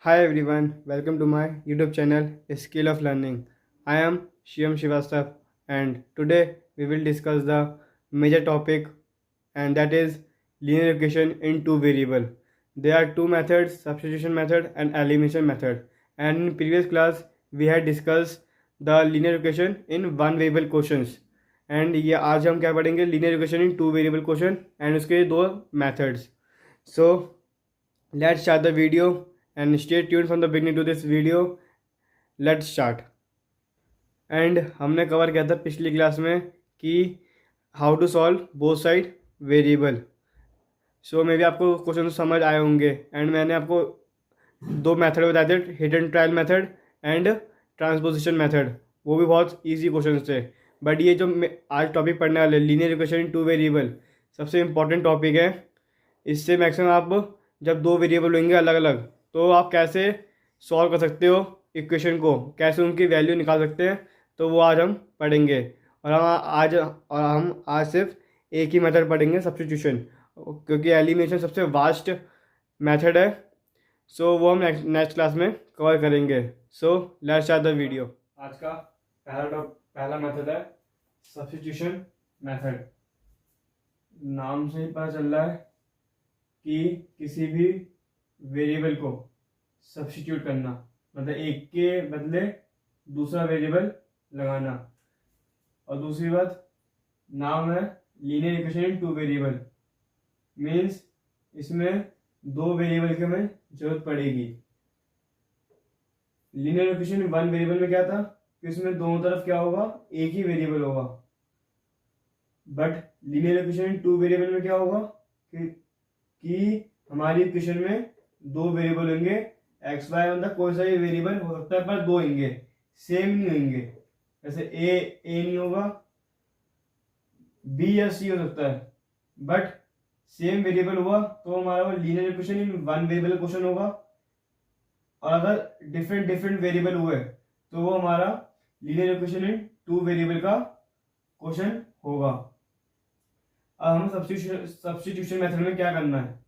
Hi everyone, welcome to my YouTube channel Skill of Learning. I am Shivam Shivastav and today we will discuss the major topic and that is linear regression in two variable. There are two methods, substitution method and elimination method. And in previous class we had discussed the linear regression in one variable questions. And ये आज हम क्या पढ़ेंगे linear regression in two variable question and उसके दो methods. So let's start the video and stay tuned from the beginning to this video. Let's start. And हमने cover किया था पिछली क्लास में कि how to solve both side variable. So मे भी आपको क्वेश्चन समझ आए होंगे एंड मैंने आपको दो मेथड बताए थे, hidden trial method and transposition method. वो भी बहुत इजी क्वेश्चन थे. बट ये जो आज टॉपिक पढ़ने वाले linear equation in two variable सबसे इम्पॉर्टेंट टॉपिक है. इससे मैक्सिमम आप जब दो वेरिएबल होंगे अलग अलग तो आप कैसे सॉल्व कर सकते हो इक्वेशन को, कैसे उनकी वैल्यू निकाल सकते हैं, तो वो आज हम पढ़ेंगे. और हम आज सिर्फ एक ही मेथड पढ़ेंगे, सब्स्टिट्यूशन, क्योंकि एलिमिनेशन सबसे वास्ट मेथड है. सो वो हम नेक्स्ट क्लास में कवर करेंगे. So let's start the video. आज का पहला मेथड है सब्स्टिट्यूशन मेथड. नाम से ही पता चल रहा है कि किसी भी वेरिएबल को सब्स्टिट्यूट करना, मतलब एक के बदले दूसरा वेरिएबल लगाना. और दूसरी बात, नाम है linear equation in two variable. Means इसमें दो वेरिएबल की हमें जरूरत पड़ेगी. लीनियर इक्वेशन वन वेरिएबल में क्या था कि इसमें दोनों तरफ क्या होगा, एक ही वेरिएबल होगा. But linear equation in two variable में क्या होगा कि हमारी इक्वेशन में दो वेरिएबल होंगे. एक्स वाई मतलब कोई सा भी वेरिएबल हो सकता है पर दो होंगे, सेम नहीं होंगे. जैसे ए नहीं होगा, बी या सी हो सकता है, बट सेम वेरिएबल हुआ तो हमारा वो linear equation in one variable question होगा. और अगर डिफरेंट डिफरेंट वेरिएबल हुए तो वो हमारा linear equation in to variable का क्वेश्चन होगा. अब हम सब्स्टिट्यूशन मेथड में क्या करना है.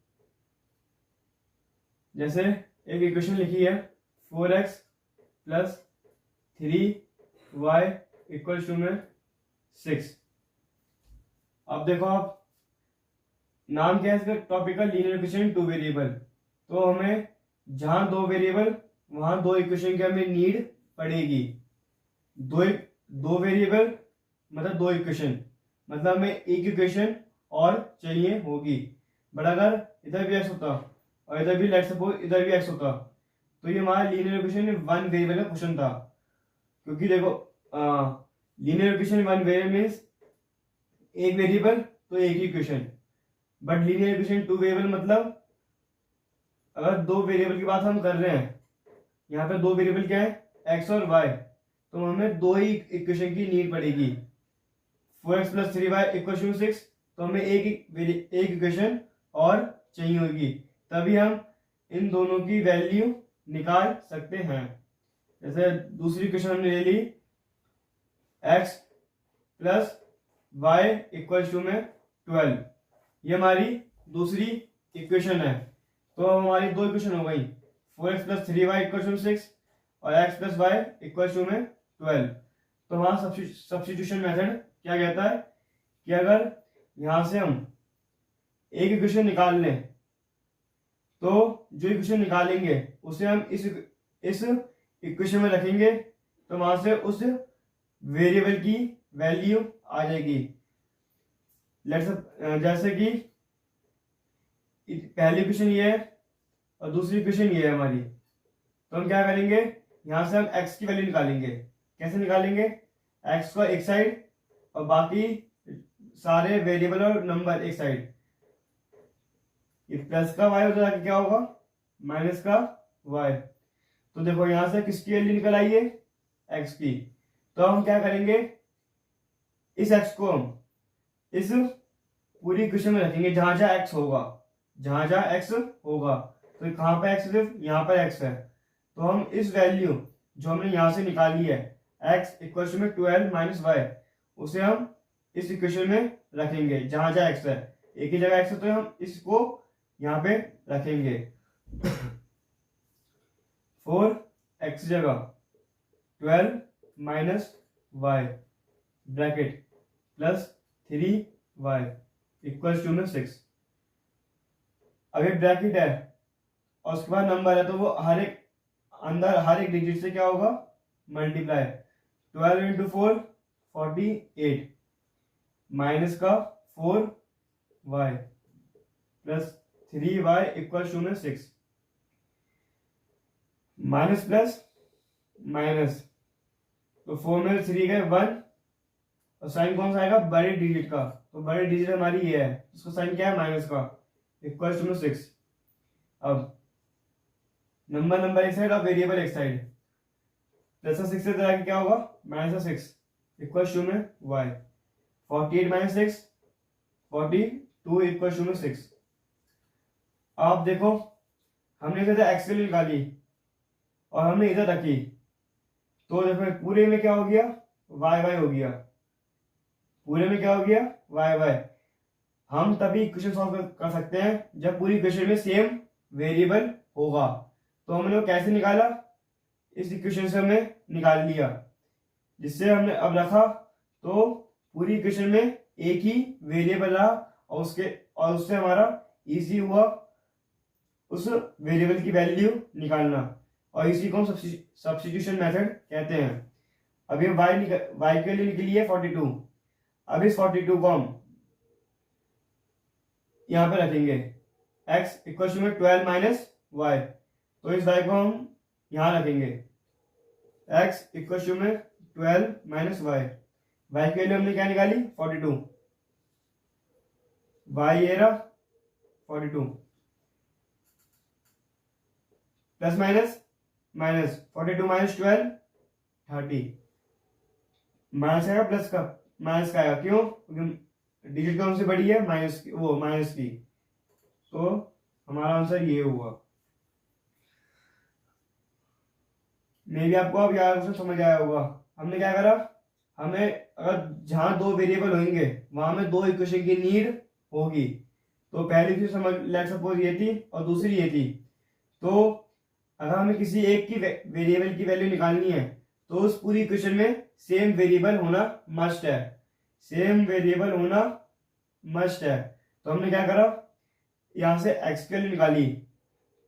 जैसे एक इक्वेशन लिखी है 4x plus 3y equal to में 6. अब देखो, आप नाम क्या है इसका टॉपिक का, linear equation in two variable. तो हमें जहां दो वेरिएबल वहां दो इक्वेशन की हमें नीड पड़ेगी. दो वेरिएबल मतलब दो इक्वेशन, मतलब हमें एक इक्वेशन और चाहिए होगी. बट अगर इधर भी एक्स होता और इधर भी, लेट सपोज इधर भी एक्स होता, तो ये हमारा लीनियर इक्वेशन वन वेरिएबल का क्वेश्चन था. क्योंकि देखो, linear equation one variable means एक वेरिएबल तो एक ही equation. But linear equation two variable मतलब अगर दो वेरिएबल की बात हम कर रहे हैं, यहाँ पे दो वेरिएबल क्या है, एक्स और वाई, तो हमें दो ही इक्वेशन की नीड पड़ेगी. 4x plus 3y equal to 6, तो हमें एक इक्वेशन और चाहिए होगी. तभी हम इन दोनों की वैल्यू निकाल सकते हैं. जैसे दूसरी इक्वेशन हमने ले ली, x plus y equal to में 12. ये हमारी दूसरी इक्वेशन है. तो हमारी दो इक्वेशन हो गई, 4x plus 3y equal to 6 और x plus y equal to में 12. तो हमारा सब्स्टिट्यूशन मेथड क्या कहता है कि अगर यहां से हम एक इक्वेशन निकाल लें तो जो इक्वेशन निकालेंगे उसे हम इस इक्वेशन में रखेंगे, तो वहां से उस वेरिएबल की वैल्यू आ जाएगी. जैसे कि पहली इक्वेशन ये है और दूसरी इक्वेशन ये है हमारी. तो हम क्या करेंगे, यहां से हम x की वैल्यू निकालेंगे. कैसे निकालेंगे, x को एक साइड और बाकी सारे वेरिएबल और नंबर एक साइड. ये प्लस का y उधर आके क्या होगा, माइनस का y. तो देखो यहां से किसकी वैल्यू निकल आई है, x की. तो हम क्या करेंगे, इस x को हम इस पूरी इक्वेशन में रखेंगे जहां जहां x होगा. जहां जहां x होगा, तो कहां पे x, सिर्फ यहां पर x है. तो हम इस वैल्यू जो हमने यहां से निकाली है x इक्वल टू में 12 माइनस y, उसे हम इस इक्वेशन में रखेंगे जहां जहां x है. एक ही जगह x है तो हम इसको यहां पे रखेंगे. 4x जगह 12 minus y bracket plus 3y equal to में 6। अगर ब्रैकेट है और उसके बाद नंबर है तो वो हर एक डिजिट से क्या होगा, मल्टीप्लाई। 12 इंटू 4 48 माइनस का 4y plus 3y equal to में 6। माइनस प्लस माइनस तो 4 में 3 गए 1 और साइन कौन सा आएगा, बड़े डिजिट का। तो बड़े डिजिट हमारी ये है, उसका साइन क्या है, माइनस का, इक्वल टू में 6। अब नंबर एक साइड और वेरिएबल एक साइड, प्लस 6 से तरह क्या होगा, माइनस 6 इक्वल टू में y। 48 माइनस 6 42 इक्वल टू में 6। आप देखो हमने इधर एक्स वैल्यू निकाली और हमने इधर रखी, तो देखो पूरे में क्या हो गया, वाई वाई हो गया। पूरे में क्या हो गया, वाई वाई। हम तभी इक्वेशन सॉल्व कर सकते हैं जब पूरी इक्वेशन में सेम वेरिएबल होगा। तो हमने वो कैसे निकाला, इस इक्वेशन से हमने निकाल लिया, जिससे हमने अब रखा तो पूरी इक्वेशन में एक ही वेरिएबल रहा और उससे हमारा इजी हुआ उस वेरिएबल की वैल्यू निकालना, और इसी को हम सब्स्टिट्यूशन मेथड कहते हैं। अभी वाई की वैल्यू निकली है 42। अब इस 42 को हम यहां पे रखेंगे, x इक्वल टू में 12 माइनस वाई, तो इस y को हम यहां रखेंगे, x इक्वल टू में 12 माइनस वाई। वाई की वैल्यू हमने क्या निकाली, 42। y ये रहा 42 plus minus minus 42 minus 12 30। Minus आएगा प्लस का, माइनस का आएगा, क्यों, क्योंकि डिजिट कौन सी बड़ी है, माइनस की, वो माइनस की। तो हमारा आंसर ये हुआ। मे भी आपको अब यार क्वेश्चन समझ आया होगा। हमने क्या करा, हमें अगर जहां दो वेरिएबल होंगे वहां में दो इक्वेशन की नीड होगी। तो पहली चीज समझ, लेट सपोज ये थी और दूसरी ये थी। तो अगर हमें किसी एक की वेरिएबल की वैल्यू निकालनी है तो उस पूरी इक्वेशन में सेम वेरिएबल होना मस्ट है, सेम वेरिएबल होना मस्ट है। तो हमने क्या करा, यहां से x की वैल्यू निकाली,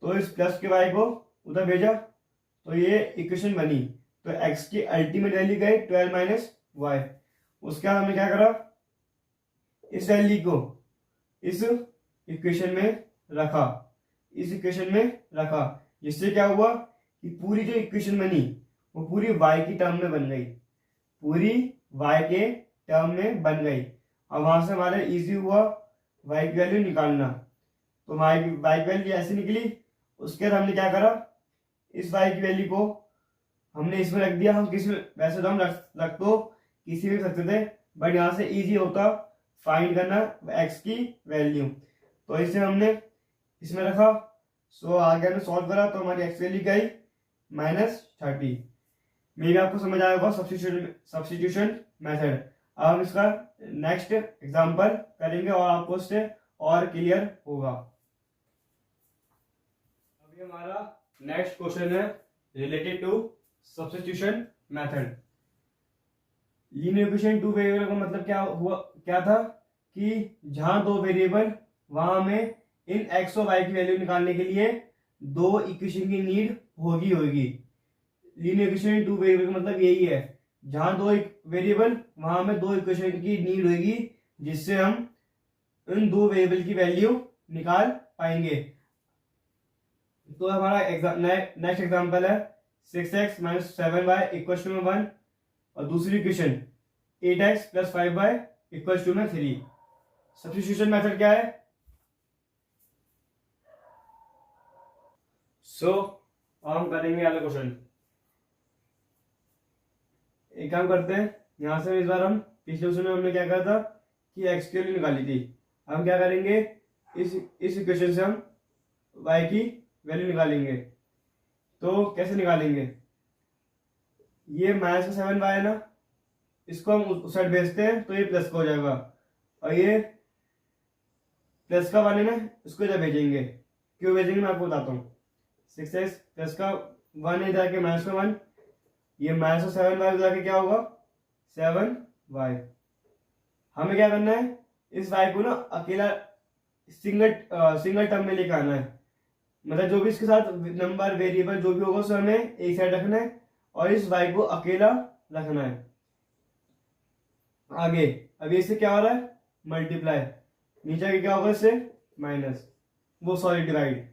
तो इस प्लस के y को उधर भेजा, तो ये इक्वेशन बनी। तो x की अल्टीमेट वैल्यू गई 12 माइनस वाई। उसके बाद हमने क्या करा, इस वैल्यू को इस इक्वेशन में रखा, इस इक्वेशन में रखा, जिससे क्या हुआ कि पूरी जो इक्वेशन बनी वो पूरी y की टर्म में बन गई, पूरी y के टर्म में बन गई। और वहां से हमारे इजी हुआ y की वैल्यू निकालना। तो y की वैल्यू ऐसी निकली। उसके बाद हमने क्या करा, इस y की वैल्यू को हमने इसमें रख दिया। हम किसी में, वैसे तो हम रख तो किसी में रख सकते थे, बट यहाँ से इजी होता फाइंड करना x की वैल्यू, तो इसे हमने इसमें रखा। सो आगे हमने सॉल्व करा तो हमारी x वैल्यू गई -30। मे भी आपको समझ आया होगा सब्स्टिट्यूशन मेथड। अब हम इसका नेक्स्ट एग्जांपल करेंगे और आपको उससे और क्लियर होगा। अभी हमारा नेक्स्ट क्वेश्चन है related to substitution method. Linear equation two variable का मतलब क्या था कि जहां दो वेरिएबल वहां में इन x और y की वैल्यू निकालने के लिए दो इक्वेशन की नीड होगी। लीनियर इक्वेशन टू वेरिएबल का मतलब यही है, जहां दो वेरिएबल वहां में दो इक्वेशन की नीड होगी, जिससे हम इन दो वेरिएबल की वैल्यू निकाल पाएंगे। तो हमारा नेक्स्ट एग्जांपल है 6x minus 7y equal to में 1, और दूसरी equation 8x plus 5y equal to में 3। सब्स्टिट्यूशन मेथड क्या है, हम करेंगे वाला क्वेश्चन। एक काम करते हैं, यहां से इस बार हम पिछले क्वेश्चन में हमने क्या कहा था कि x की वैल्यू निकाली थी। हम क्या करेंगे, इस इक्वेशन से हम y की वैल्यू निकालेंगे। तो कैसे निकालेंगे, ये -7y है ना, इसको हम उस साइड भेजते हैं तो ये प्लस का हो जाएगा, और ये प्लस का 1 है ना, इसको इधर भेजेंगे। क्यों भेजेंगे मैं आपको बताता हूँ। 6x प्लस का 1 इधर के माइनस में 1, ये माइनस में 7y उधर के क्या होगा 7y। हमें क्या करना है, इस y को ना अकेला सिंगल टर्म में लेकर आना है, मतलब जो भी इसके साथ नंबर वेरिएबल जो भी होगा उसे हमें एक साइड रखना है और इस y को अकेला रखना है। आगे अभी इससे क्या हो रहा है मल्टीप्लाई, नीचे के क्या होगा इससे माइनस, वो सॉरी डिवाइड।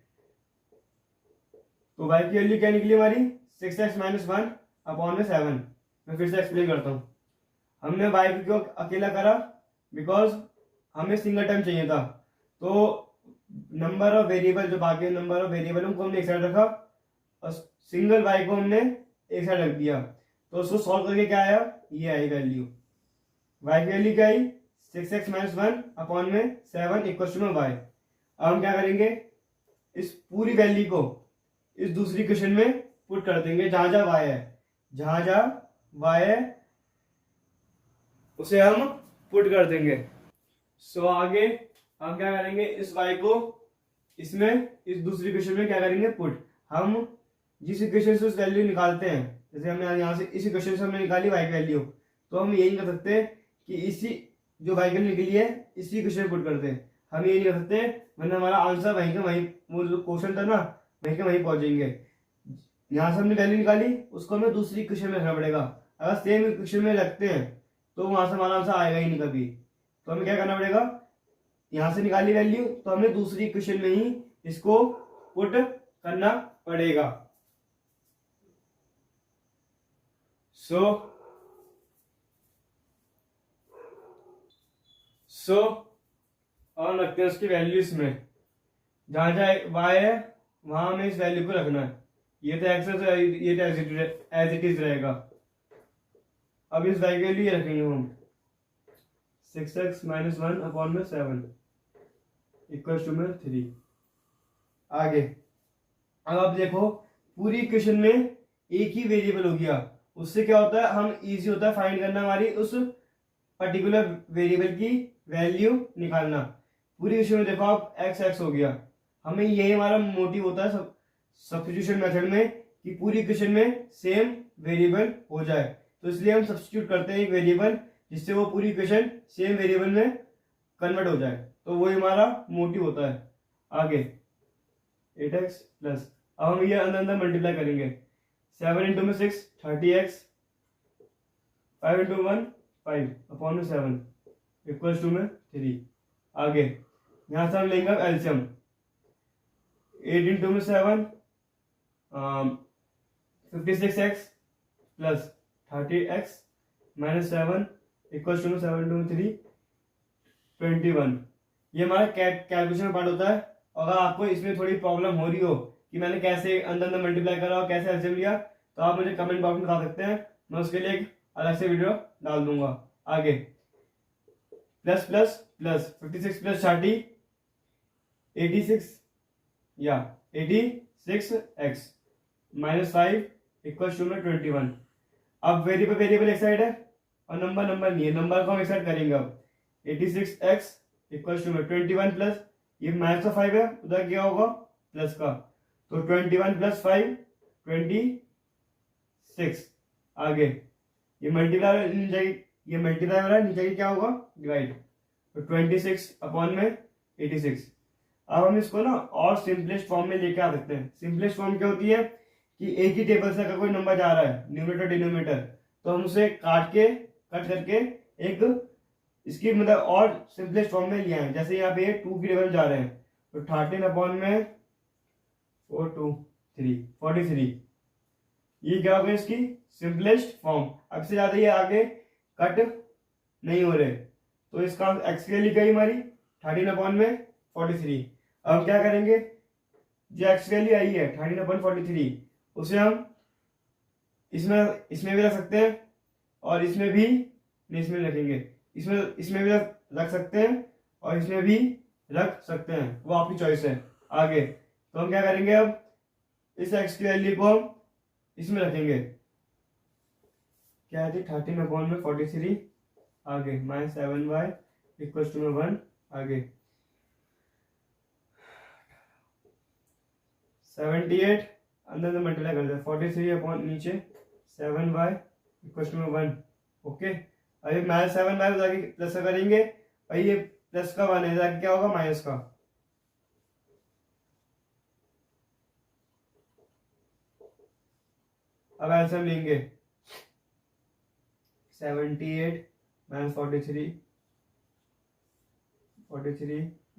तो y की वैल्यू क्या निकली हमारी 6x माइनस 1 अपॉन में 7। मैं फिर से एक्सप्लेन करता हूँ। हमने y को क्यों अकेला करा, बिकॉज हमें सिंगल टर्म चाहिए था, तो नंबर ऑफ वेरिएबल जो बाकी नंबर ऑफ वेरिएबल उनको हमने एक साइड रखा और सिंगल y को हमने एक साइड रख दिया। तो उसको सॉल्व करके क्या आया, ये आई वैल्यू, y की वैल्यू क्या आई 6x माइनस 1 अपॉन में 7 इक्वल टू में y। अब हम क्या करेंगे, इस पूरी वैल्यू को इस दूसरी क्वेश्चन में पुट कर देंगे, जहां जहां y है, जहां जहां y है उसे हम पुट कर देंगे। सो आगे हम क्या करेंगे, इस y को इसमें इस दूसरी क्वेश्चन में क्या करेंगे पुट। हम जिस इक्वेशन से उस वैल्यू निकालते हैं, जैसे हमने यहाँ से इस इक्वेशन से हमने निकाली y की वैल्यू, तो हम यही नहीं कर सकते कि इसी जो y की वैल्यू निकली है इसी क्वेश्चन में पुट करते हैं, हम ये नहीं कर सकते, वरना हमारा आंसर वहीं का वहीं, वो जो क्वेश्चन था ना वहीं के वहीं पहुंचेंगे। यहाँ से हमने वैल्यू निकाली उसको हमें दूसरी क्वेश्चन में रखना पड़ेगा, अगर सेम क्वेश्चन में रखते हैं तो वहां से हमारा आंसर आएगा ही नहीं कभी। तो हमें क्या करना पड़ेगा, यहां से निकाली वैल्यू तो हमें दूसरी इक्वेशन में ही इसको पुट करना पड़ेगा। सो और रखते हैं उसकी वैल्यू इसमें, जहां जहां y है वहां हमें इस वैल्यू को रखना है। ये तो x है तो ये तो एज इट इज रहेगा। अब इस y की वैल्यू ये रखेंगे हम 6x माइनस 1 अपॉन में 7 इक्वल टू में 3। आगे अब आप देखो पूरी इक्वेशन में एक ही वेरिएबल हो गया, उससे क्या होता है, हम इजी होता है फाइंड करना हमारी उस पर्टिकुलर वेरिएबल की वैल्यू निकालना। पूरी इक्वेशन में देखो आप x हो गया, हमें यही हमारा मोटिव होता है सब्स्टिट्यूशन मेथड में कि पूरी इक्वेशन में सेम वेरिएबल हो जाए, तो इसलिए हम सब्स्टिट्यूट करते हैं एक वेरिएबल जिससे वो पूरी इक्वेशन सेम वेरिएबल में कन्वर्ट हो जाए, तो वही हमारा मोटिव होता है। आगे 8x प्लस, अब हम ये अंदर अंदर मल्टीप्लाई करेंगे, 7 इंटू में 6 30x, 5 इंटू 1 5 अपॉन में 7 इक्वल टू में 3। आगे यहां से हम लेंगे एलसीएम, 8 इंटू में 7 56x plus 30x minus 7 equal to में 7 इंटू में 3 21। ये हमारा कैलकुलेशन में पार्ट होता है। अगर आपको इसमें थोड़ी प्रॉब्लम हो रही हो कि मैंने कैसे अंदर अंदर मल्टीप्लाई करा और कैसे एलसीएम लिया, तो आप मुझे कमेंट बॉक्स में बता सकते हैं, मैं उसके लिए एक अलग से वीडियो डाल दूंगा। आगे प्लस प्लस प्लस 56 प्लस 30 86 या 86x माइनस 5 इक्वल टू में 21। अब वेरिएबल एक साइड है और नंबर नहीं है, नंबर को हम एक साइड करेंगे। अब 86x इक्वल टू में 21 प्लस ये माइनस का 5 है, उधर क्या होगा प्लस का, तो 21 प्लस 5 26। आगे ये मल्टीप्लाई हो रहा है, नीचे क्या होगा डिवाइड, तो 26 अपॉन में 86। अब हम इसको ना और सिंपलेस्ट फॉर्म में लेके आ सकते हैं। सिंपलेस्ट फॉर्म क्या होती है कि एक ही टेबल से अगर कोई नंबर जा रहा है न्यूमरेटर डिनोमिनेटर, तो हम उसे कट करके एक इसकी मतलब और सिंपलेस्ट फॉर्म में लिया है। जैसे यहाँ पे 2 की टेबल जा रहे हैं, तो 13 अपॉन में 4 2 3 43, ये क्या होगा इसकी सिंपलेस्ट फॉर्म। अब से ज्यादा ये आगे कट नहीं हो रहे, तो इसका एक्स की वैल्यू क्या है हमारी 13 अपॉन में 43। अब क्या करेंगे, जो एक्स वैल्यू आई है 13 अपॉन 43 उसे हम इसमें भी रख सकते हैं और इसमें भी नहीं, इसमें रखेंगे, इसमें भी रख सकते हैं और इसमें भी रख सकते हैं, वो आपकी चॉइस है। आगे तो हम क्या करेंगे, अब इस एक्स की वैल्यू को हम इसमें रखेंगे, क्या है 13 अपॉन में 43, आगे माइनस 7y इक्वल टू में 1। आगे 78 अंदर से मल्टीप्लाई कर दे 43 अपॉन नीचे 7y इक्वल टू 1। ओके, अभी माइनस 7y जाके प्लस का करेंगे और ये प्लस का 1 है जाके क्या होगा माइनस का। अब आंसर लेंगे 78 माइनस 43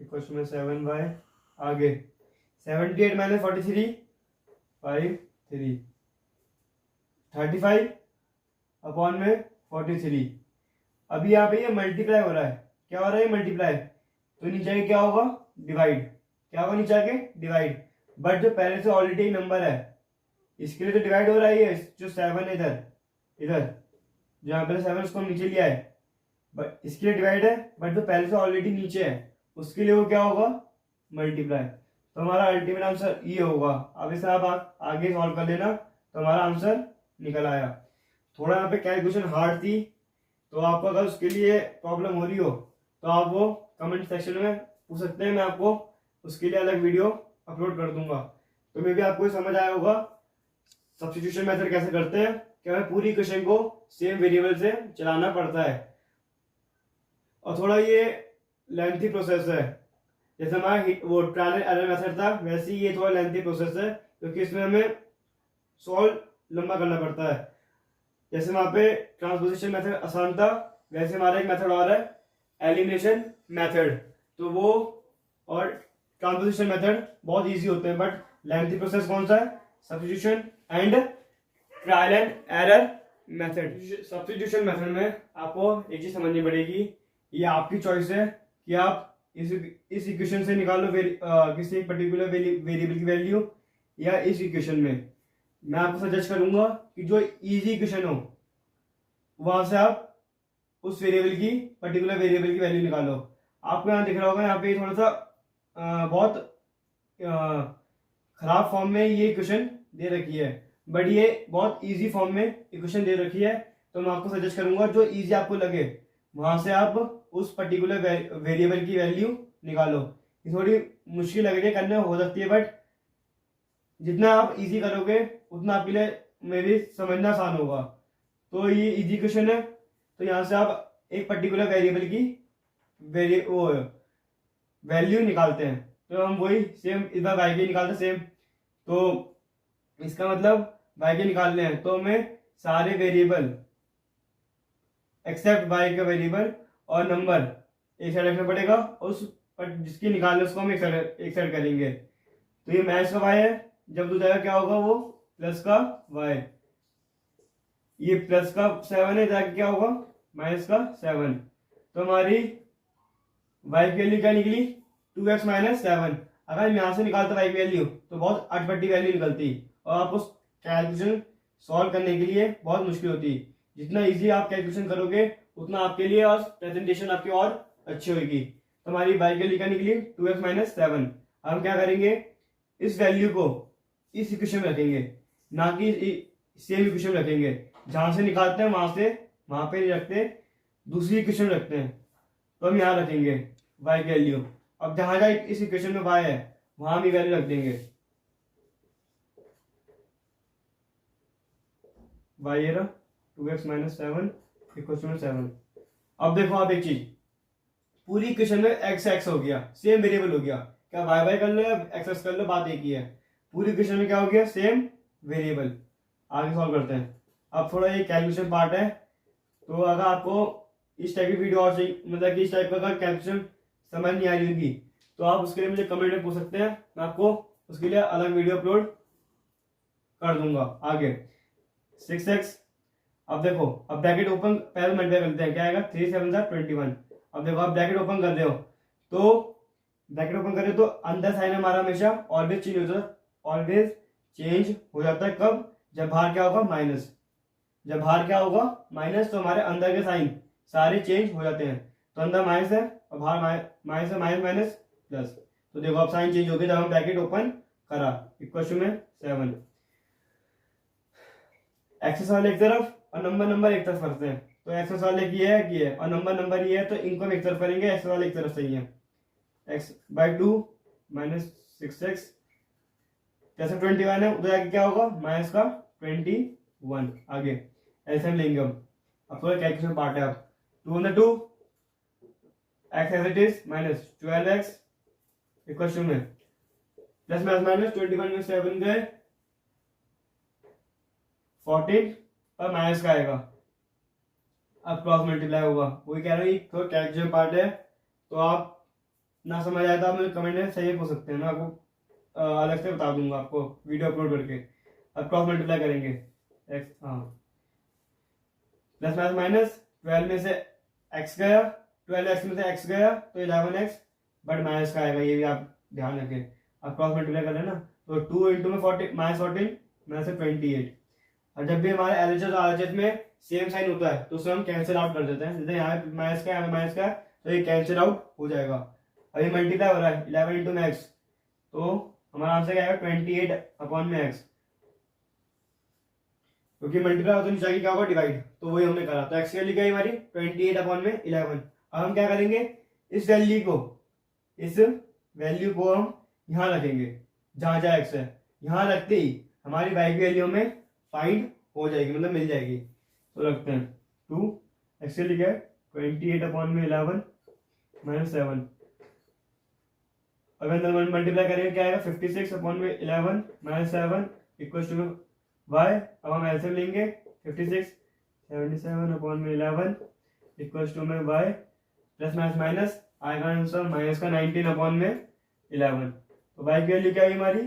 इक्वल टू 7y। आगे 78 माइनस 43 5 3 35 अपॉन में 43। अभी यहाँ पे ये मल्टीप्लाई हो रहा है, क्या हो रहा है मल्टीप्लाई, तो नीचे के क्या होगा डिवाइड, क्या होगा नीचे के डिवाइड। बट जो पहले से ऑलरेडी एक नंबर है इसके लिए तो डिवाइड हो रहा है, ये जो 7 है इधर इधर जहाँ पहले 7 उसको हम नीचे लिया है बट इसके लिए डिवाइड है, बट जो पहले से ऑलरेडी नीचे है उसके लिए वो क्या होगा मल्टीप्लाई। तो हमारा अल्टीमेट आंसर ये होगा। अब इसे आप आगे सॉल्व कर लेना तो हमारा आंसर निकल आया। थोड़ा यहाँ पे कैलकुलेशन हार्ड थी, तो आपको अगर उसके लिए प्रॉब्लम हो रही हो तो आप वो कमेंट सेक्शन में पूछ सकते हैं, मैं आपको उसके लिए अलग वीडियो अपलोड कर दूंगा। तो मे भी आपको समझ आया होगा सब्स्टिट्यूशन मेथड कैसे करते हैं, कि हमें पूरी इक्वेशन को सेम वेरिएबल से चलाना पड़ता है। और थोड़ा ये लेंथी प्रोसेस है, जैसे हमारा वो ट्रायल एंड एरर मेथड था वैसे ही ये थोड़ा लेंथी प्रोसेस है, क्योंकि इसमें हमें सॉल्व लंबा करना पड़ता है। जैसे वहां पे ट्रांसपोजिशन मेथड आसान था, वैसे हमारा एक मेथड और है एलिमिनेशन मेथड, तो वो और ट्रांसपोजिशन मेथड बहुत इजी होते हैं। बट लेंथी प्रोसेस कौन सा है, substitution and trial and error method. Substitution method में आपको एक चीज समझनी पड़ेगी, ये आपकी चॉइस है कि आप इस इक्वेशन से निकालो किसी एक पर्टिकुलर वेरिएबल की वैल्यू, या इस इक्वेशन में मैं आपको सजेस्ट करूंगा कि जो इजी इक्वेशन हो वहां से आप उस वेरिएबल की पर्टिकुलर वेरिएबल की वैल्यू निकालो। आपको यहाँ दिख रहा होगा यहाँ पे थोड़ा सा बहुत खराब फॉर्म में ये इक्वेशन दे रखी है, बट ये बहुत इजी फॉर्म में इक्वेशन दे रखी है। तो मैं आपको सजेस्ट करूंगा जो इजी आपको लगे वहां से आप उस पर्टिकुलर वेरिएबल की वैल्यू निकालो। ये थोड़ी मुश्किल लग रही है करने, हो सकती है, बट जितना आप इजी करोगे उतना आपके लिए मे भी समझना आसान होगा। तो ये इजी क्वेश्चन है, तो यहाँ से आप एक पर्टिकुलर वेरिएबल की वैल्यू निकालते हैं। तो हम वही सेम इस बार वाई के निकालते हैं सेम, तो इसका मतलब वाई के निकालने हैं तो हमें सारे वेरिएबल एक्सेप्ट वाई का वेरिएबल और नंबर एक साइड रखना पड़ेगा, और उस पर जिसकी निकालने उसको हम एक साइड करेंगे। तो ये माइनस का वाई है, जब दो जगह क्या होगा वो प्लस का वाई, ये प्लस का 7 है जाके क्या होगा माइनस का 7। तो हमारी वाई की वैल्यू क्या निकली 2x माइनस 7। अगर हम यहाँ से निकालते वाई की वैल्यू तो बहुत अटपटी वैल्यू निकलती, और आप उस कैलकुलेशन सॉल्व करने के लिए बहुत मुश्किल होती। जितना इजी आप कैलकुलेशन करोगे उतना आपके लिए और प्रेजेंटेशन आपकी और अच्छी होगी। तो हमारी वाई की वैल्यू क्या निकली 2x माइनस 7। हम क्या करेंगे इस वैल्यू को इस इक्वेशन में रखेंगे, ना कि सेम इक्वेशन में रखेंगे। जहां से निकालते हैं वहां से वहां पे नहीं रखते, दूसरी इक्वेशन में रखते हैं। तो हम यहाँ रखेंगे y की वैल्यू। अब जहां जहां इस इक्वेशन में y है वहां भी वैल्यू रख देंगे। y ये रहा 2x माइनस 7 इक्वल टू 7। अब देखो आप एक चीज, पूरी इक्वेशन में x हो गया, सेम वेरिएबल हो गया, क्या y कर लो या x कर लो, बात एक ही है। पूरी इक्वेशन में क्या हो गया सेम वेरिएबल। आगे सॉल्व करते हैं। अब थोड़ा ये कैलकुलेशन पार्ट है, तो अगर आपको इस टाइप की वीडियो और चाहिए, मतलब कि इस टाइप का अगर कैलकुलेशन समझ नहीं आ रही होगी तो आप उसके लिए मुझे कमेंट में पूछ सकते हैं, मैं आपको उसके लिए अलग वीडियो अपलोड कर दूंगा। आगे 6x, अब देखो अब ब्रैकेट ओपन पहले मल्टीप्लाई करते हैं, क्या आएगा 3 7 21। अब देखो आप ब्रैकेट ओपन कर रहे हो तो ब्रैकेट ओपन कर रहे हो तो अंदर साइन हमारा हमेशा ऑलवेज चेंज होता है, ऑलवेज चेंज हो जाता है। कब, जब बाहर क्या होगा माइनस, जब बाहर क्या होगा माइनस, तो हमारे अंदर के साइन सारे चेंज हो जाते हैं। तो अंदर माइनस है और बाहर माइनस है, माइनस माइनस प्लस। तो देखो अब साइन चेंज हो गया जब हम ब्रैकेट ओपन करा, इक्वल में 7। एक्सेस वाले एक तरफ और नंबर एक तरफ करते हैं, तो एक्सेस वाले की है और नंबर ये है, तो इनको हम एक तरफ करेंगे, एक्सेस वाले एक तरफ सही है। x/2 माइनस 6x जैसे 21 है उधर आगे क्या होगा, माइनस का 21। आगे एलसीएम लेंगे हम, अब थोड़ा कैलकुलेशन पार्ट है। अब 2 2 x as it is minus 12x equal to में प्लस माइनस 21 में 7 गए 14 और माइनस का आएगा, अब क्रॉस मल्टीप्लाई होगा। वही कह रहा हूँ थोड़ा कैलकुलेशन पार्ट है, तो आप ना समझ आया तो आप मुझे कमेंट में सही पूछ सकते हैं, मैं आपको अलग से बता दूंगा आपको वीडियो अपलोड करके। अब क्रॉस मल्टीप्लाई करेंगे एक्स, हाँ प्लस माइनस माइनस 12 में से एक्स गया, 12x में से x गया तो 11x, बट माइनस का आएगा, ये भी आप ध्यान रखें। अब क्रॉस मल्टीप्लाई कर लेना तो 2 इंटू में 40 माइनस 14 माइनस 28। और जब भी हमारे एलएचएस और आरएचएस में सेम साइन होता है तो उसे हम कैंसिल आउट कर देते हैं, जैसे यहाँ माइनस का यहाँ माइनस का, तो ये कैंसिल आउट हो जाएगा। अभी मल्टीप्लाई हो रहा है 11 इंटू में एक्स, तो हमारा आंसर क्या आएगा 28 अपॉन में एक्स, क्योंकि मल्टीप्लाई होता नीचे आगे क्या होगा डिवाइड, तो वही हमने करा। तो एक्स की वैल्यू क्या है हमारी 28 अपॉन में 11। अब हम क्या करेंगे, इस वैल्यू को हम यहाँ रखेंगे जहां जहां एक्स है, यहाँ रखते ही हमारी वाई की वैल्यू में फाइंड हो जाएगी, मतलब मिल जाएगी। तो रखते हैं 2 एक्स की वैल्यू क्या है 28 अपॉन में 11 माइनस 7। अगर मल्टीप्लाई करेंगे क्या आएगा 56 अपॉन में 11 माइनस 7 इक्वल टू वाई। अब हम एलसीएम लेंगे 56 77 अपॉन में 11 इक्वल टू में वाई, प्लस माइनस माइनस आएगा आंसर माइनस का 19 अपॉन में 11। तो वाई की वैल्यू क्या है हमारी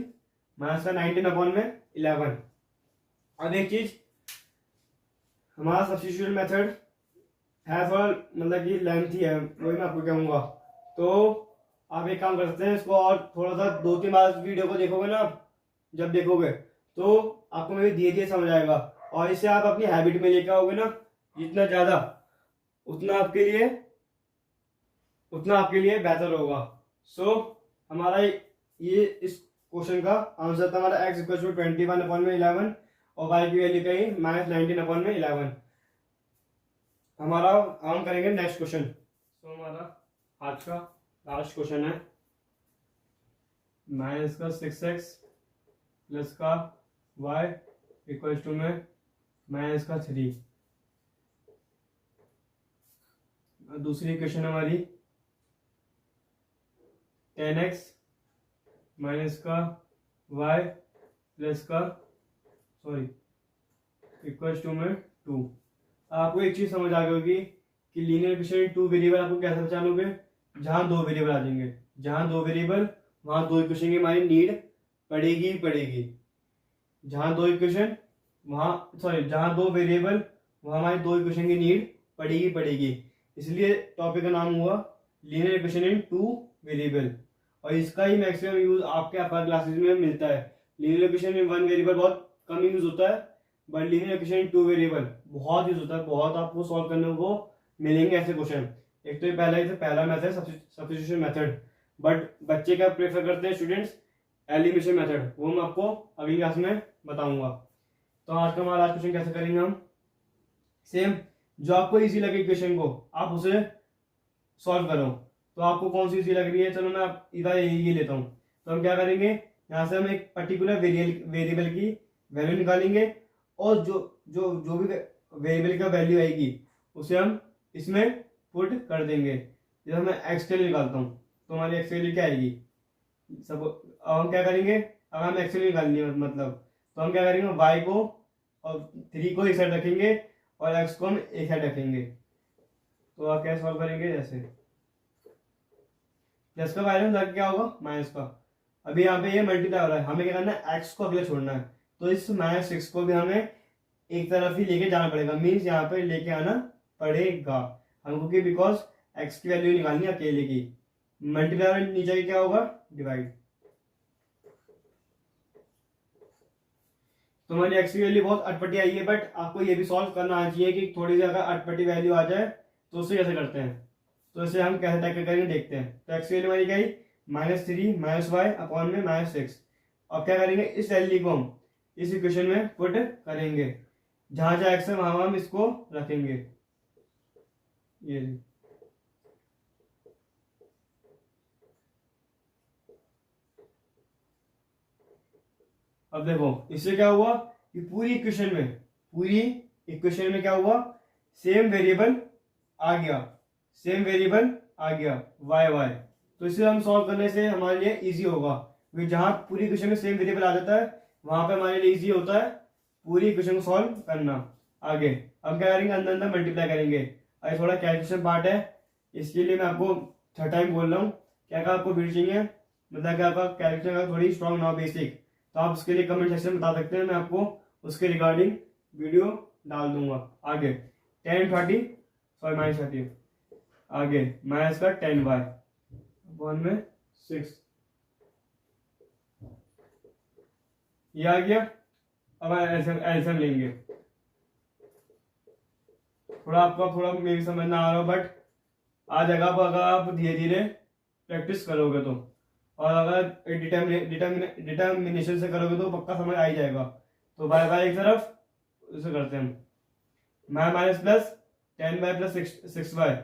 माइनस का 19 अपॉन में 11। अब एक चीज, हमारा सब्स्टिट्यूशन मेथड है थोड़ा मतलब कि लेंथी है, वही मैं आपको कहूंगा। तो आप एक काम कर सकते हैं, इसको और थोड़ा सा 2-3 बार वीडियो को देखोगे ना, जब देखोगे तो आपको मेरे धीरे धीरे समझ आएगा, और इसे आप अपनी हैबिट में लेकर आओगे ना जितना ज्यादा, उतना आपके लिए बेहतर होगा। सो हमारा ये इस क्वेश्चन का आंसर था हमारा x इक्वल टू 21 अपॉन में 11 और y की वैल्यू कहीं माइनस 19 अपॉन में 11। हमारा हम करेंगे नेक्स्ट क्वेश्चन। सो हमारा आज का लास्ट क्वेश्चन है माइनस का 6x प्लस का y इक्वल टू में माइनस का 3। दूसरी क्वेश्चन हमारी 10x माइनस का y प्लस का इक्वल टू में 2। आपको एक चीज समझ आ गई होगी कि लीनियर इक्वेशन 2 वेरिएबल आपको कैसे पहचानोगे, जहां 2 वेरिएबल आ जाएंगे, जहां 2 वेरिएबल वहां 2 इक्वेशन की हमारी नीड पड़ेगी। जहां 2 इक्वेशन जहां 2 वेरिएबल वहां हमारी 2 इक्वेशन की नीड पड़ेगी। इसलिए टॉपिक का नाम हुआ लीनियर इक्वेशन इन 2 वेरिएबल, और इसका ही मैक्सिमम यूज आपके अपर क्लासेस में मिलता है। लीनियर इक्वेशन इन 1 वेरिएबल बहुत कम यूज होता है, but linear equation in 2 variable बहुत यूज होता है, बहुत आपको सॉल्व करने को मिलेंगे ऐसे क्वेश्चन। एक तो ये पहला मेथड सब्स्टिट्यूशन मेथड, बट बच्चे क्या प्रेफर करते हैं स्टूडेंट्स, एलिमिनेशन मेथड, वो मैं आपको अगली क्लास में बताऊंगा। तो आज का हमारा क्वेश्चन कैसे करेंगे हम, सेम जो आपको इजी लगे इक्वेशन को आप उसे सॉल्व करो। तो आपको कौन सी इजी लग रही है, चलो मैं इधर ये लेता हूँ। तो हम क्या करेंगे, यहाँ से हम एक पर्टिकुलर वेरिएबल की वैल्यू निकालेंगे, और जो भी वेरिएबल का वैल्यू आएगी उसे हम इसमें पुट कर देंगे। जैसे मैं एक्स के लिए निकालता हूँ तो हमारी एक्स के लिए क्या आएगी सब। अब हम क्या करेंगे, अब हम एक्स के लिए निकालनी है मतलब, तो हम क्या करेंगे वाई को और 3 को एक साइड रखेंगे और एक्स को हम एक साइड रखेंगे। तो आप क्या सॉल्व करेंगे, जैसे प्लस का वैल्यू क्या होगा माइनस का। अभी यहाँ पे ये मल्टीप्लाई हो रहा है, हमें क्या करना है एक्स को अगले छोड़ना है, तो इस माइनस 6 को भी हमें एक तरफ ही लेके जाना पड़ेगा, मीन्स यहाँ पे लेके आना पड़ेगा हमको, कि बिकॉज एक्स की वैल्यू निकालनी है अकेले की। मल्टीप्लाई नीचे क्या होगा डिवाइड। तो हमारी एक्स की वैल्यू बहुत अटपटी आई है, बट आपको ये भी सॉल्व करना आना चाहिए कि थोड़ी सी अगर अटपटी वैल्यू आ जाए तो उसे कैसे करते हैं। तो इसे हम कैसे टैकल करेंगे देखते हैं। तो एक्स की वैल्यू हमारी क्या है -3 माइनस वाई अपॉन में -6। अब क्या करेंगे, इस वैल्यू को हम इस इक्वेशन में पुट करेंगे, जहां जहां एक्स है वहां हम इसको रखेंगे। ये अब देखो इससे क्या हुआ कि पूरी इक्वेशन में क्या हुआ, सेम वेरिएबल आ गया, वाई वाई। तो इसे हम सॉल्व करने से हमारे लिए इजी होगा, क्योंकि जहां पूरी इक्वेशन में सेम वेरिएबल आ जाता है वहां पे हमारे लिए इजी होता है पूरी इक्वेशन को सॉल्व करना। आगे अब क्या करेंगे, अंदर अंदर मल्टीप्लाई करेंगे। अरे थोड़ा कैलकुलेशन पार्ट है, इसके लिए मैं आपको थर्ड टाइम बोल रहा हूँ। क्या क्या आपको वीडियो चाहिए, मतलब कि आपका कैलकुलेशन अगर थोड़ी स्ट्रॉन्ग ना हो बेसिक, तो आप उसके लिए कमेंट सेक्शन में बता सकते हैं, मैं आपको उसके रिगार्डिंग वीडियो डाल दूंगा। आगे -30 आगे माइनस का 10y वन में 6 ये आ गया। अब एल्सियम लेंगे। थोड़ा मेरी समझ ना आ रहा हो, बट आ जाएगा अगर आप धीरे धीरे प्रैक्टिस करोगे तो, और अगर डिटर्मिनेशन से करोगे तो पक्का समझ आ ही जाएगा। तो बाय बाय एक तरफ उसे करते हैं हम, माई minus plus 10y plus 6y,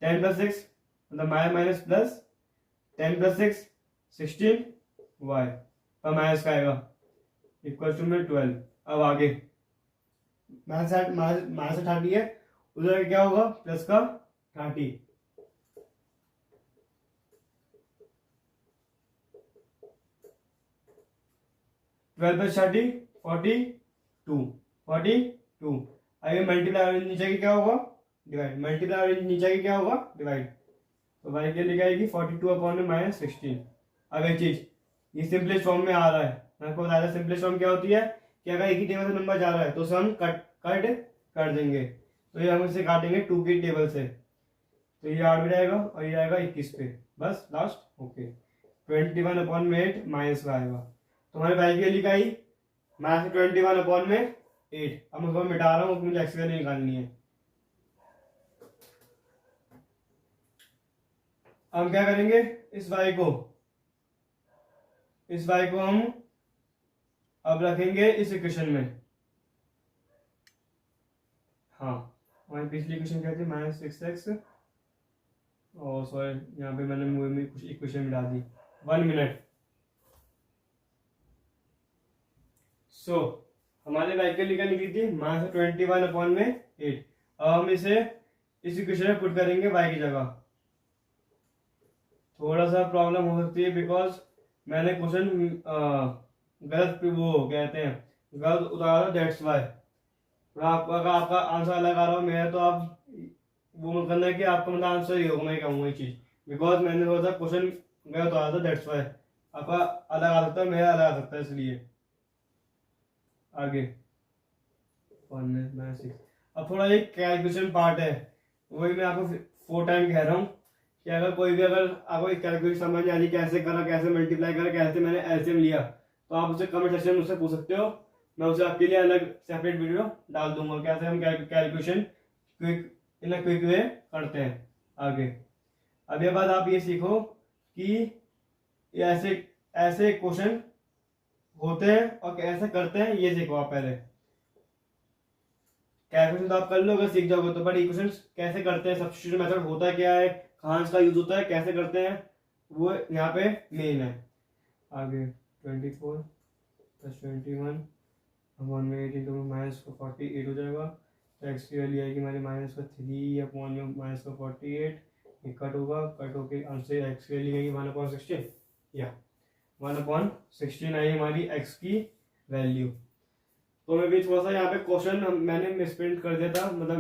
10 plus 6 मतलब माई माइनस प्लस 10 प्लस 6 16y और माइनस का आएगा इक्वल टू में 12। अब आगे माइनस 30 है, उधर क्या होगा प्लस का 30। 12 प्लस 30 42। अभी मल्टीप्लाई नीचे की क्या होगा डिवाइड, तो y के लिए आएगी 42 अपॉन में -16। अब एक चीज ये सिंपलेस्ट फॉर्म में आ रहा है, मैं आपको बताया था सिंपलेस्ट फॉर्म क्या होती है कि अगर एक ही टेबल से नंबर जा रहा है तो उसे हम कट कर देंगे। तो ये हम इसे काटेंगे 2 की टेबल से, तो ये 8 में जाएगा और ये जाएगा 21 पे, बस लास्ट ओके। 21 अपॉन में 8 माइनस का आएगा, तो हमारे y की वैल्यू क्या आई -21 अपॉन में 8। अब मैं उसको मिटा रहा हूँ, मुझे x की वैल्यू निकालनी है। हम क्या करेंगे, इस y को हम अब रखेंगे इस इक्वेशन में। हाँ हमारी पिछली इक्वेशन क्या थी, -6x, और सॉरी यहाँ पे मैंने मुंह में कुछ इक्वेशन मिला दी। 1 मिनट। सो हमारे y की वैल्यू निकली थी -21 अपॉन में 8। अब हम इसे इस इक्वेशन में पुट करेंगे y की जगह। थोड़ा सा प्रॉब्लम हो सकती है बिकॉज मैंने क्वेश्चन गलत वो कहते हैं गलत उतारा, दैट्स वाई। अगर आपका आंसर अलग आ रहा हो मेरा, तो आप वो मत करना है कि आपका मतलब आंसर ही होगा, मैं कहूँगा ये चीज, बिकॉज मैंने थोड़ा सा क्वेश्चन गलत उतारा था, दैट्स वाई। आपका अलग आ सकता है, मेरा अलग आ सकता है, इसलिए। आगे 1 अब थोड़ा एक कैलकुलेशन पार्ट है, वही मैं आपको 4 टाइम कह रहा हूँ कि अगर कोई भी अगर आपको कैलकुलेशन समझ नहीं आ रही कैसे करा, कैसे मल्टीप्लाई करा, कैसे मैंने एलसीएम लिया, तो आप उसे कमेंट सेक्शन में मुझसे पूछ सकते हो। मैं उसे आपके लिए अलग सेपरेट वीडियो डाल दूंगा, कैसे हम कैलकुलेशन क्विक वे करते हैं। आगे अब ये बात आप ये सीखो कि ऐसे ऐसे क्वेश्चन होते हैं और कैसे करते हैं, ये सीखो आप पहले। कैलकुलेशन तो आप कर लो अगर सीख जाओगे तो, बट इक्वेशन कैसे करते हैं, सब्स्टिट्यूशन मेथड होता क्या है, कहाँ इसका यूज होता है, कैसे करते हैं, वो यहाँ पे मेन है। आगे 24 + 21 अपॉन में 8 इंटू -48 हो जाएगा। तो एक्स की वैल्यू आएगी हमारी -3 अपॉन में -48। ये कट होके आंसर एक्स की वैल्यू आएगी 1/16 या 1/16 आई हमारी एक्स की वैल्यू। तो मैं भी थोड़ा सा यहाँ पे क्वेश्चन मैंने मिसप्रिंट कर दिया था, मतलब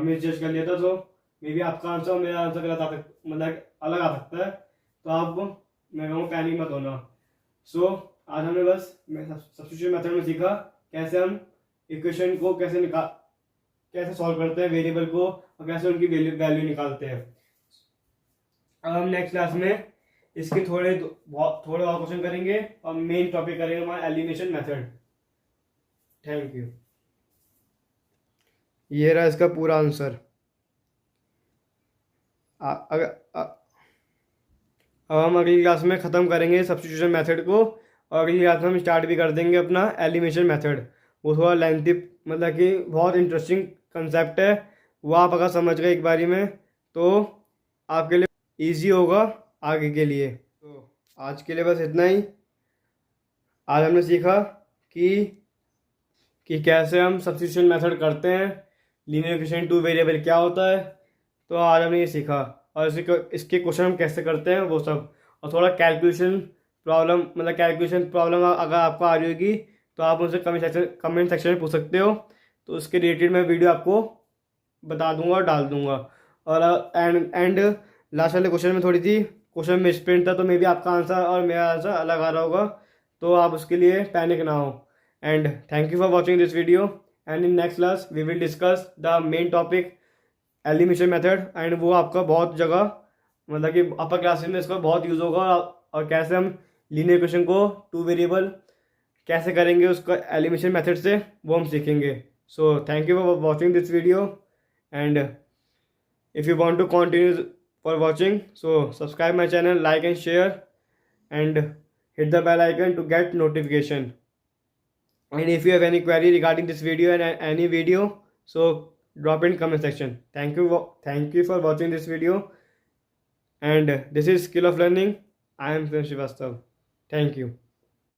मिसजज कर लिया था, तो मे बी आपका आंसर और मेरा आंसर गलत मतलब अलग आ सकता है, तो आप मैं कहूँ पैनिक मत होना। सो आज हमने बस सब्स्टिट्यूशन मेथड में सीखा कैसे हम इक्वेशन को कैसे सॉल्व करते हैं वेरिएबल को, और कैसे उनकी वैल्यू निकालते हैं। अब हम नेक्स्ट क्लास में इसके थोड़े और क्वेश्चन करेंगे और मेन टॉपिक करेंगे हमारा एलिमिनेशन मेथड। Thank you. ये रहा इसका पूरा आंसर। अब हम अगली क्लास में ख़त्म करेंगे सब्स्टिट्यूशन मेथड को, और अगली क्लास में हम स्टार्ट भी कर देंगे अपना एलिमिनेशन मेथड। वो थोड़ा लेंथी, मतलब कि बहुत इंटरेस्टिंग कंसेप्ट है, वो आप अगर समझ गए एक बारी में तो आपके लिए इजी होगा आगे के लिए। तो आज के लिए बस इतना ही। आज हमने सीखा कि कैसे हम सब्स्टिट्यूशन मेथड करते हैं, लीनियर इक्वेशन टू वेरिएबल क्या होता है। तो आज हमने ये सीखा और इसके क्वेश्चन हम कैसे करते हैं वो सब, और थोड़ा कैलकुलेशन प्रॉब्लम, मतलब कैलकुलेशन प्रॉब्लम अगर आपको आ रही होगी तो आप मुझसे कमेंट सेक्शन में पूछ सकते हो। तो उसके रिलेटेड मैं वीडियो आपको बता दूंगा और डाल दूंगा। और एंड लास्ट वाले क्वेश्चन में थोड़ी सी क्वेश्चन मिस प्रिंट था, तो मे बी आपका आंसर और मेरा आंसर अलग आ रहा होगा, तो आप उसके लिए पैनिक ना हो। And thank you for watching this video, and in next class we will discuss the main topic elimination method, and वो आपका बहुत जगह, मतलब कि अपर क्लासेस में इसका बहुत यूज़ होगा, और कैसे हम लीनियर इक्वेशन को टू वेरिएबल कैसे करेंगे उसका एलिमिनेशन मेथड से, वो हम सीखेंगे। So thank you for watching this video, and if you want to continue for watching, so subscribe my channel, like and share, and hit the bell icon to get notification. And if you have any query regarding this video and any video, so drop in comment section. Thank you for watching this video, and this is Skill of Learning. I am Srivastav. Thank you.